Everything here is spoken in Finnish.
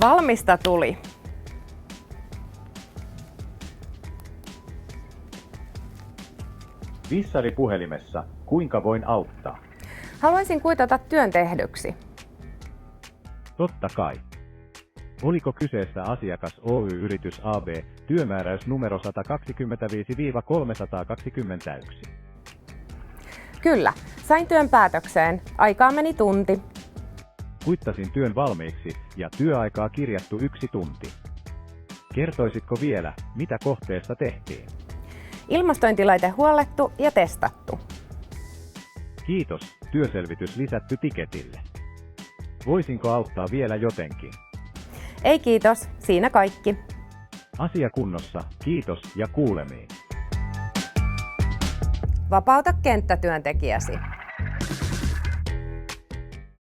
Valmista tuli. Vissari puhelimessa. Kuinka voin auttaa? Haluaisin kuitata työn tehdyksi. Totta kai. Oliko kyseessä asiakas Oy-yritys AB, työmääräys numero 125-321? Kyllä, sain työn päätökseen. Aikaa meni tunti. Kuittasin työn valmiiksi ja työaikaa kirjattu 1 tunti. Kertoisitko vielä, mitä kohteessa tehtiin? Ilmastointilaite huollettu ja testattu. Kiitos, työselvitys lisätty tiketille. Voisinko auttaa vielä jotenkin? Ei kiitos, siinä kaikki. Asia kunnossa, kiitos ja kuulemiin. Vapauta kenttätyöntekijäsi.